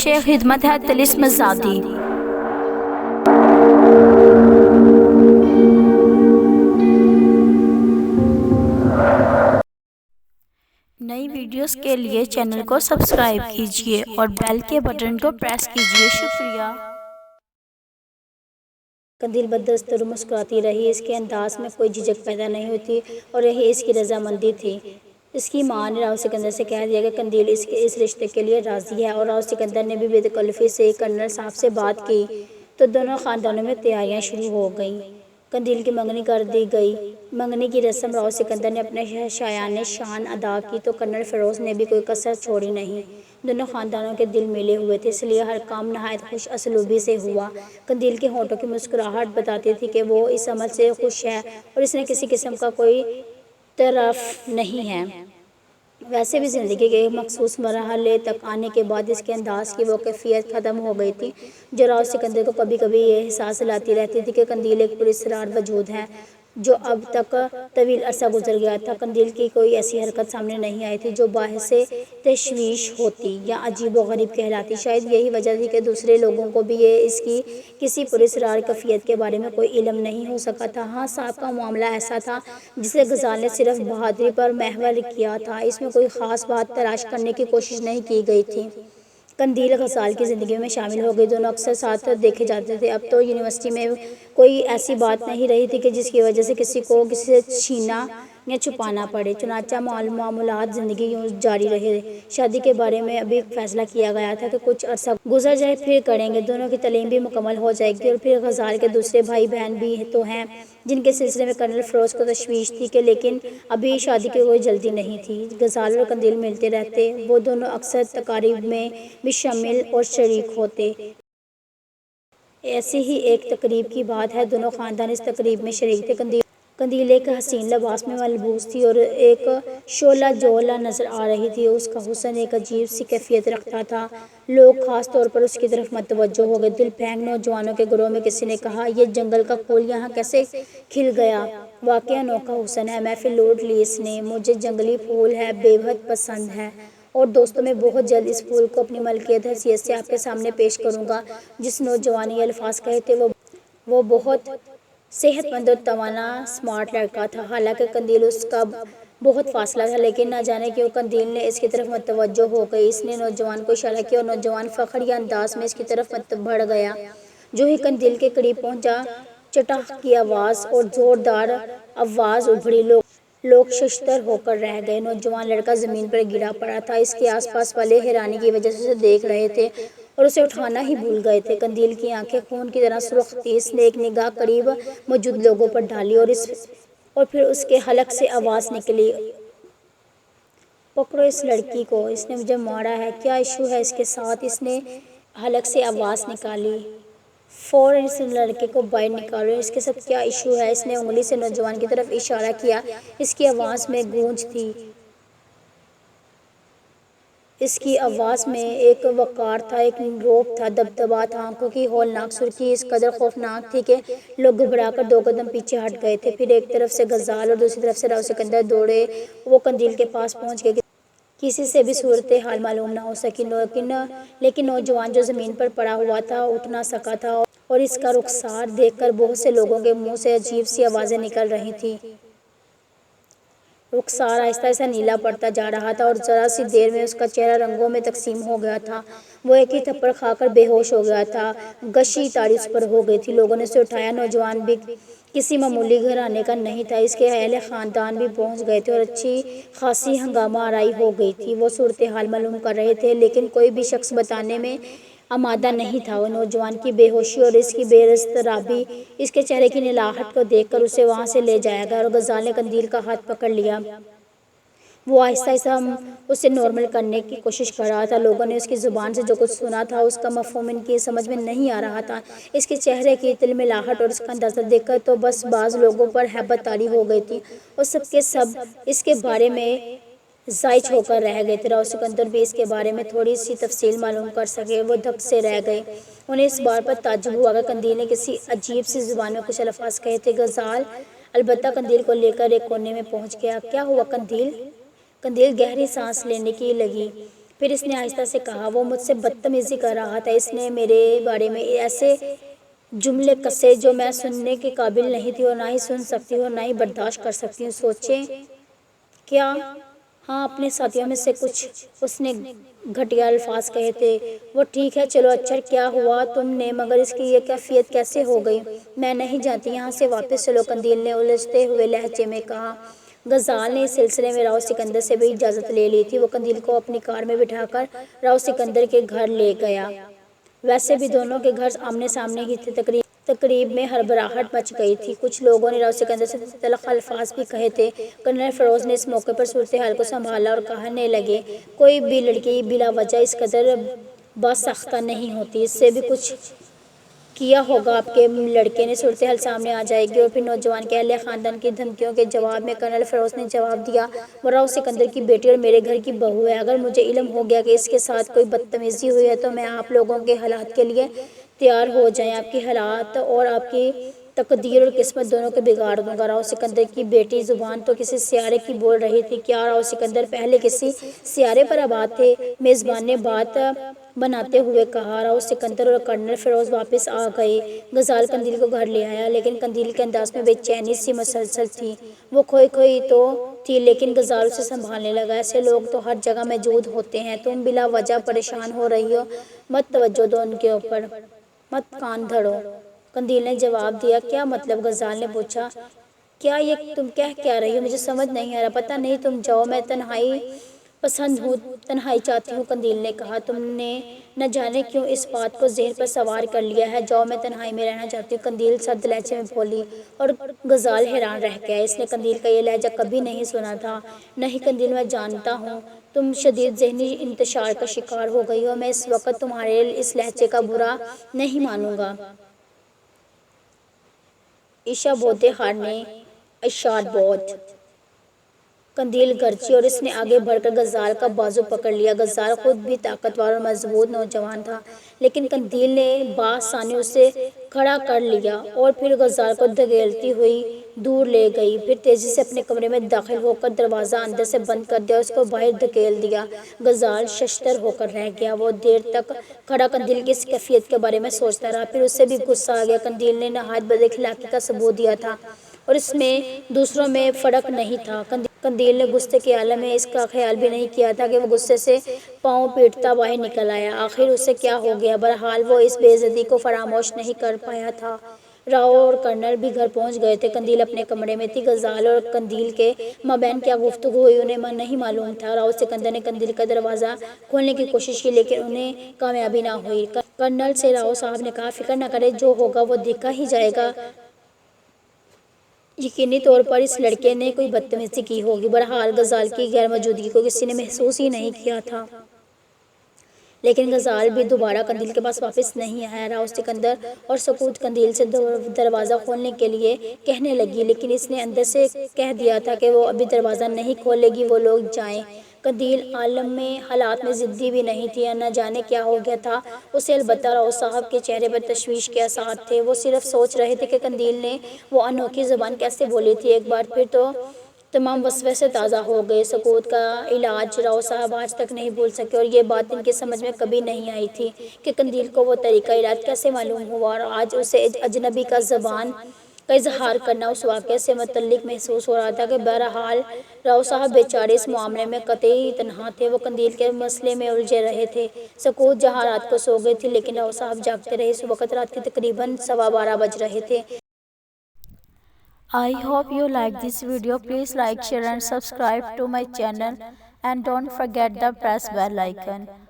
پیش خدمت ہے طلسم زادی۔ نئی ویڈیوز کے لیے چینل کو سبسکرائب کیجیے اور بیل کے بٹن کو پریس کیجیے۔ شکریہ۔ قندیل بددستور مسکراتی رہی۔ اس کے انداز میں کوئی جھجک پیدا نہیں ہوتی اور یہی اس کی رضامندی تھی۔ اس کی ماں نے راؤ سکندر سے کہہ دیا کہ قندیل اس رشتے کے لیے راضی ہے، اور راؤ سکندر نے بھی بے تکلفی سے کرنل صاحب سے بات کی تو دونوں خاندانوں میں تیاریاں شروع ہو گئیں۔ قندیل کی منگنی کر دی گئی۔ منگنی کی رسم راؤ سکندر نے اپنے شایان شان ادا کی تو کرنل فیروز نے بھی کوئی کسر چھوڑی نہیں۔ دونوں خاندانوں کے دل ملے ہوئے تھے، اس لیے ہر کام نہایت خوش اسلوبی سے ہوا۔ قندیل کے ہونٹوں کی مسکراہٹ بتاتی تھی کہ وہ اس عمل سے خوش ہے اور اس میں کسی قسم کا کوئی طرف نہیں ہے۔ ویسے بھی زندگی کے ایک مخصوص مرحلے تک آنے کے بعد اس کے انداز کی وہ کیفیت ختم ہو گئی تھی جو راؤ سکندر کو کبھی کبھی یہ احساس دلاتی رہتی تھی کہ قندیل ایک پراسرار وجود ہے جو اب تک طویل عرصہ گزر گیا تھا۔ قندیل کی کوئی ایسی حرکت سامنے نہیں آئی تھی جو باعث تشویش ہوتی یا عجیب و غریب کہلاتی۔ شاید یہی وجہ تھی کہ دوسرے لوگوں کو بھی اس کی کسی پراسرار کیفیت کے بارے میں کوئی علم نہیں ہو سکا تھا۔ ہاں، صاحب کا معاملہ ایسا تھا جسے غزال نے صرف بہادری پر محور کیا تھا، اس میں کوئی خاص بات تلاش کرنے کی کوشش نہیں کی گئی تھی۔ قندیل غزال کی زندگی میں شامل ہو گئی، دونوں اکثر ساتھ دیکھے جاتے تھے۔ اب تو یونیورسٹی میں کوئی ایسی بات نہیں رہی تھی کہ جس کی وجہ سے کسی کو کسی سے چھیننا یا چھپانا پڑے۔ چنانچہ معمولات زندگی یوں جاری رہے۔ شادی کے بارے میں ابھی فیصلہ کیا گیا تھا کہ کچھ عرصہ گزر جائے پھر کریں گے، دونوں کی تعلیم بھی مکمل ہو جائے گی، اور پھر غزال کے دوسرے بھائی بہن بھی تو ہیں جن کے سلسلے میں کرنل فیروز کو تشویش تھی کہ لیکن ابھی شادی کی کوئی جلدی نہیں تھی۔ غزال اور قندیل ملتے رہتے، وہ دونوں اکثر تقاریب میں بھی شامل اور شریک ہوتے۔ ایسی ہی ایک تقریب کی بات ہے، دونوں خاندان اس تقریب میں شریک تھے۔ قندیل ایک حسین لباس میں ملبوس تھی اور ایک شعلہ جولا نظر آ رہی تھی۔ اس کا حسن ایک عجیب سی کیفیت رکھتا تھا، لوگ خاص طور پر اس کی طرف متوجہ ہو گئے۔ دل پھینگ نوجوانوں کے گروہ میں کسی نے کہا، یہ جنگل کا پھول یہاں کیسے کھل گیا؟ واقعی انوکھا حسن ہے۔ محفل لوٹ لی اس نے۔ مجھے جنگلی پھول ہے بے حد پسند ہے اور دوستوں میں بہت جلد اس پھول کو اپنی ملکیت حیثیت سے آپ کے سامنے پیش کروں گا۔ جس نوجوان نے یہ الفاظ کہے تھے وہ بہت صحت مند اور توانا سمارٹ لڑکا تھا۔ حالانکہ قندیل اس کا بہت فاصلہ تھا، لیکن نہ جانے کیوں قندیل نے اس کی طرف متوجہ ہو گئی۔ اس نے نوجوان کو اشارہ کیا اور نوجوان فخریہ انداز میں اس کی طرف بڑھ گیا۔ جو ہی قندیل کے قریب پہنچا، چٹاخ کی آواز اور زوردار آواز ابھری۔ لوگ ششدر ہو کر رہ گئے۔ نوجوان لڑکا زمین پر گرا پڑا تھا۔ اس کے آس پاس والے حیرانی کی وجہ سے اسے دیکھ رہے تھے اور اسے اٹھانا ہی بھول گئے تھے۔ قندیل کی آنکھیں خون کی طرح سرخ تھیں۔ اس نے ایک نگاہ قریب موجود لوگوں پر ڈالی اور پھر اس کے حلق سے آواز نکلی، پکڑو اس لڑکی کو، اس نے مجھے مارا ہے، کیا ایشو ہے اس کے ساتھ؟ اس نے حلق سے آواز نکالی، فوراً اس لڑکے کو باہر نکالو، اس کے ساتھ کیا ایشو ہے؟ اس نے انگلی سے نوجوان کی طرف اشارہ کیا۔ اس کی آواز میں گونج تھی، اس کی آواز میں ایک وقار تھا، ایک رعب تھا، دبدبا تھا۔ آنکھوں کی ہولناک سرخی اس قدر خوفناک تھی کہ لوگ گھبرا کر دو قدم پیچھے ہٹ گئے تھے۔ پھر ایک طرف سے غزال اور دوسری طرف سے راؤ سکندر دوڑے۔ وہ قندیل کے پاس پہنچ گئے۔ کسی سے بھی صورتحال معلوم نہ ہو سکی، لیکن نوجوان جو زمین پر پڑا ہوا تھا اٹھ نہ سکا تھا اور اس کا رخسار دیکھ کر بہت سے لوگوں کے منہ سے عجیب سی آوازیں نکل رہی تھیں۔ رخسار آہستہ آہستہ نیلا پڑتا جا رہا تھا اور ذرا سی دیر میں اس کا چہرہ رنگوں میں تقسیم ہو گیا تھا۔ وہ ایک ہی تھپڑ کھا کر بے ہوش ہو گیا تھا۔ غشی طاری اس پر ہو گئی تھی۔ لوگوں نے اسے اٹھایا۔ نوجوان بھی کسی معمولی گھرانے کا نہیں تھا، اس کے اہل خاندان بھی پہنچ گئے تھے اور اچھی خاصی ہنگامہ آرائی ہو گئی تھی۔ وہ صورتحال معلوم کر رہے تھے لیکن کوئی بھی شخص بتانے میں آمادہ نہیں تھا۔ نوجوان کی بے ہوشی اور اس کی بے اضطرابی، اس کے چہرے کی نلاہٹ کو دیکھ کر اسے وہاں سے لے جایا گیا اور غزال نے قندیل کا ہاتھ پکڑ لیا۔ وہ آہستہ آہستہ اسے نارمل کرنے کی کوشش کر رہا تھا۔ لوگوں نے اس کی زبان سے جو کچھ سنا تھا اس کا مفہوم ان کی سمجھ میں نہیں آ رہا تھا۔ اس کے چہرے کی تلملاہٹ اور اس کا اندازہ دیکھ کر تو بس بعض لوگوں پر ہیبت طاری ہو گئی تھی اور سب کے سب اس کے بارے میں زائچ ہو کر رہ گئے تھے۔ راؤ سکندر بھی اس کے بارے میں تھوڑی سی تفصیل معلوم کر سکے، وہ دھک سے رہ گئے۔ انہیں اس بات پر تعجب ہوا کہ قندیل نے کسی عجیب سی زبان میں کچھ الفاظ کہے تھے۔ غزال البتہ قندیل کو لے کر ایک کونے میں پہنچ گیا۔ کیا ہوا قندیل؟ قندیل گہری سانس لینے کی لگی۔ پھر اس نے آہستہ سے کہا، وہ مجھ سے بدتمیزی کر رہا تھا، اس نے میرے بارے میں ایسے جملے کسے جو میں سننے کے قابل نہیں تھی اور نہ ہی سن سکتی ہوں اور نہ ہی برداشت کر سکتی ہوں۔ سوچیں کیا؟ ہاں، اپنے ساتھیوں میں سے کچھ، اس نے گھٹیا الفاظ کہے تھے۔ وہ ٹھیک ہے، چلو اچھا کیا ہوا تم نے، مگر اس کی یہ کیفیت کیسے ہو گئی؟ میں نہیں جانتی، یہاں سے واپس چلو، قندیل نے الجھتے ہوئے لہجے میں کہا۔ غزال نے اس سلسلے میں راؤ سکندر سے بھی اجازت لے لی تھی۔ وہ قندیل کو اپنی کار میں بٹھا کر راؤ سکندر کے گھر لے گیا۔ ویسے بھی دونوں کے گھر آمنے سامنے ہی تھے۔ تقریب میں ہڑبڑاہٹ مچ گئی تھی۔ کچھ لوگوں نے راؤ سکندر سے تلخ الفاظ بھی کہے تھے۔ کرنل فیروز نے اس موقع پر صورتحال کو سنبھالا اور کہنے لگے، کوئی بھی لڑکی بلا وجہ اس قدر باساختہ نہیں ہوتی، اس سے بھی کچھ کیا ہوگا آپ کے لڑکے نے، صورتحال سامنے آ جائے گی۔ اور پھر نوجوان کے اہل خاندان کی دھمکیوں کے جواب میں کرنل فیروز نے جواب دیا، وہ راؤ سکندر کی بیٹی اور میرے گھر کی بہو ہے۔ اگر مجھے علم ہو گیا کہ اس کے ساتھ کوئی بدتمیزی ہوئی ہے تو میں آپ لوگوں کے حالات کے لیے تیار ہو جائیں، آپ کی حالات اور آپ کی تقدیر اور قسمت دونوں کو بگاڑ دوں گا۔ راؤ سکندر کی بیٹی زبان تو کسی سیارے کی بول رہی تھی۔ کیا راؤ سکندر پہلے کسی سیارے پر آباد تھے؟ میزبان نے بات بناتے ہوئے کہا۔ راؤ سکندر اور کرنل فیروز واپس آ گئے۔ غزال قندیل کو گھر لے آیا، لیکن قندیل کے انداز میں بے چینی سی مسلسل تھی۔ وہ کھوئی تو تھی، لیکن غزال اسے سنبھالنے لگا۔ ایسے لوگ تو ہر جگہ موجود ہوتے ہیں، تم بلا وجہ پریشان ہو رہی ہو، مت توجہ دو ان کے اوپر، مت کان دھڑو، قندیل نے جواب دیا۔ کیا مطلب؟ غزال نے پوچھا۔ کیا یہ تم کہہ رہی ہو؟ مجھے سمجھ نہیں آ رہا۔ پتہ نہیں، تم جاؤ، میں تنہائی پسند ہوں، تنہائی چاہتی ہوں، قندیل نے کہا۔ تم نے نہ جانے کیوں اس بات کو ذہن پر سوار کر لیا ہے، جاؤ، میں تنہائی میں رہنا چاہتی ہوں، قندیل سرد لہجے میں بولی۔ اور غزال حیران رہ گیا، اس نے قندیل کا یہ لہجہ کبھی نہیں سنا تھا۔ نہیں قندیل، میں جانتا ہوں تم شدید ذہنی انتشار کا شکار ہو گئی ہو، میں اس وقت تمہارے اس لہجے کا برا نہیں مانوں گا۔ عشا بودے ہارنے اشار بود، قندیل گرجی اور اس نے آگے بڑھ کر غزال کا بازو پکڑ لیا۔ غزال خود بھی طاقتور اور مضبوط نوجوان تھا، لیکن قندیل نے بآسانی اسے کھڑا کر لیا اور پھر غزال کو دھکیلتی ہوئی دور لے گئی۔ پھر تیزی سے اپنے کمرے میں داخل ہو کر دروازہ اندر سے بند کر دیا اور اس کو باہر دھکیل دیا۔ غزال ششدر ہو کر رہ گیا۔ وہ دیر تک کھڑا قندیل کی اس کیفیت کے بارے میں سوچتا رہا، پھر اسے بھی غصہ آ گیا۔ قندیل نے نہایت بد اخلاقی کا ثبوت دیا تھا اور اس میں دوسروں میں فرق نہیں تھا۔ قندیل نے غصے کے عالم میں اس کا خیال بھی نہیں کیا تھا کہ وہ غصے سے پاؤں پیٹتا باہر نکل آیا۔ آخر اسے کیا ہو گیا؟ بہرحال وہ اس بے عزتی کو فراموش نہیں کر پایا تھا۔ راؤ اور کرنل بھی گھر پہنچ گئے تھے۔ قندیل اپنے کمرے میں تھی۔ غزال اور قندیل کے مابین کیا گفتگو ہوئی انہیں نہیں معلوم تھا۔ راؤ سکندر نے قندیل کا دروازہ کھولنے کی کوشش کی، لیکن انہیں کامیابی نہ ہوئی۔ کرنل سے راؤ صاحب نے کہا، فکر نہ کریں، جو ہوگا وہ دیکھا ہی جائے گا، یقینی طور پر اس لڑکے نے کوئی بدتمیزی کی ہوگی۔ بہرحال غزال کی غیر موجودگی کو کسی نے محسوس ہی نہیں کیا تھا، لیکن غزال بھی دوبارہ قندیل کے پاس واپس نہیں آیا۔ راؤ سکندر اور سکوت قندیل سے دروازہ کھولنے کے لیے کہنے لگی، لیکن اس نے اندر سے کہہ دیا تھا کہ وہ ابھی دروازہ نہیں کھولے گی، وہ لوگ جائیں۔ قندیل عالم حالات میں ضدی بھی نہیں تھی، نہ جانے کیا ہو گیا تھا اسے۔ البتہ راؤ صاحب کے چہرے پر تشویش کے آثار تھے۔ وہ صرف سوچ رہے تھے کہ قندیل نے وہ انوکھی زبان کیسے بولی تھی۔ ایک بار پھر تو تمام وسوسے تازہ ہو گئے۔ سکوت کا علاج راؤ صاحب آج تک نہیں بھول سکے، اور یہ بات ان کی سمجھ میں کبھی نہیں آئی تھی کہ قندیل کو وہ طریقہ علاج کیسے معلوم ہوا، اور آج اسے اجنبی کا زبان کا اظہار کرنا اس واقعے سے متعلق محسوس ہو رہا تھا کہ بہرحال راؤ صاحب بیچارے اس معاملے میں قطعی تنہا تھے۔ وہ قندیل کے مسئلے میں الجھے رہے تھے۔ سکوت جہاں رات کو سو گئی تھی، لیکن راؤ صاحب جاگتے رہے۔ اس وقت رات کے تقریباً 12:15 بج رہے تھے۔ I hope you like this video. Please like, share and subscribe to my channel, and don't forget the press bell icon.